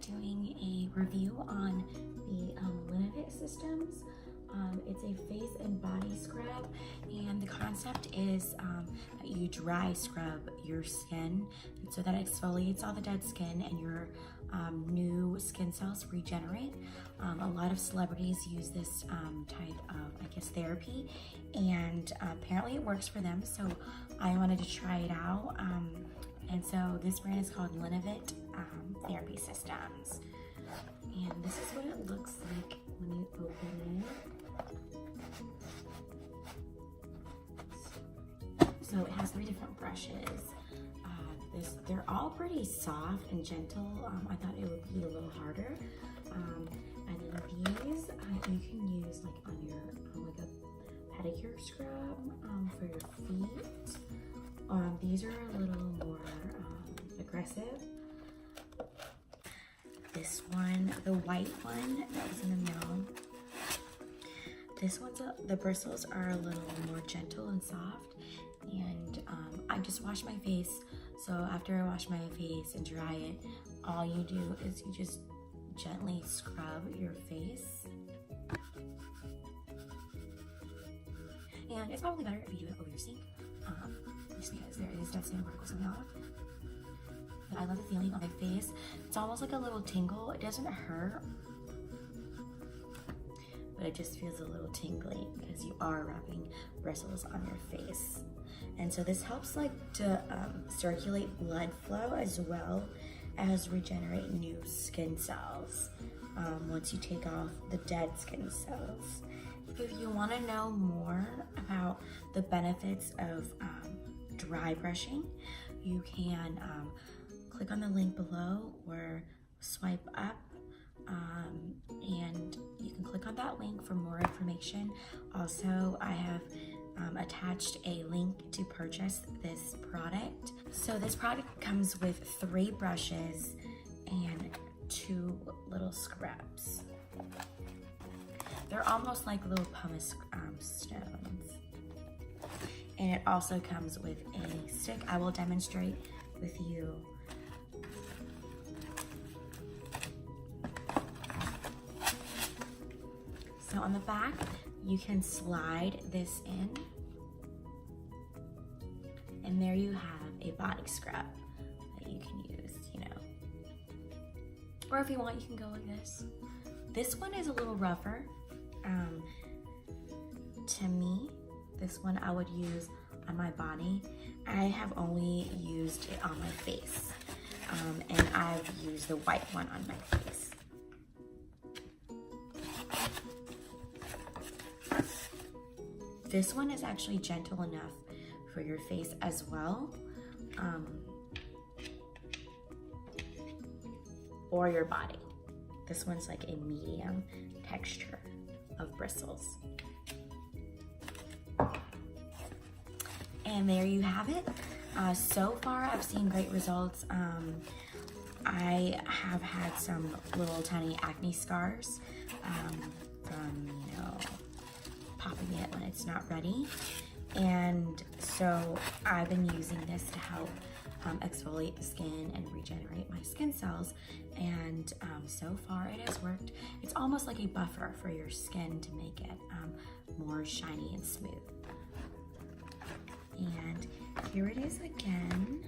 doing a review on the Linovit systems. It's a face and body scrub, and the concept is that you dry scrub your skin, and so that exfoliates all the dead skin and your new skin cells regenerate. A lot of celebrities use this type of, I guess, therapy, and apparently it works for them, so I wanted to try it out. And so this brand is called Linovit Therapy Systems. And this is what it looks like when you open it. So it has 3 different brushes. They're all pretty soft and gentle. I thought it would be a little harder. And then these you can use like on your like a pedicure scrub for your feet. These are a little more aggressive. This one, the white one that was in the mail, this one's the bristles are a little more gentle and soft, and I just wash my face. So after I wash my face and dry it, all you do is you just gently scrub your face. And it's probably better if you do it over your sink, just because there is dead skin particles in the olive. But I love the feeling on my face. It's almost like a little tingle. It doesn't hurt, but it just feels a little tingly because you are rubbing bristles on your face. And so this helps like to circulate blood flow as well as regenerate new skin cells once you take off the dead skin cells. If you want to know more about the benefits of dry brushing, you can click on the link below or swipe up, and you can click on that link for more information. Also, I have attached a link to purchase this product. So this product comes with 3 brushes and 2 little scrubs. They're almost like little pumice stones. And it also comes with a stick. I will demonstrate with you. So on the back, you can slide this in, and there you have a body scrub that you can use, you know. Or if you want, you can go like this. This one is a little rougher. To me, this one I would use on my body. I have only used it on my face, and I've used the white one on my face. This one is actually gentle enough for your face as well, or your body. This one's like a medium texture of bristles. And there you have it. So far, I've seen great results. I have had some little tiny acne scars from, you know, popping it when it's not ready. And so I've been using this to help exfoliate the skin and regenerate my skin cells. And so far it has worked. It's almost like a buffer for your skin to make it more shiny and smooth. And here it is again.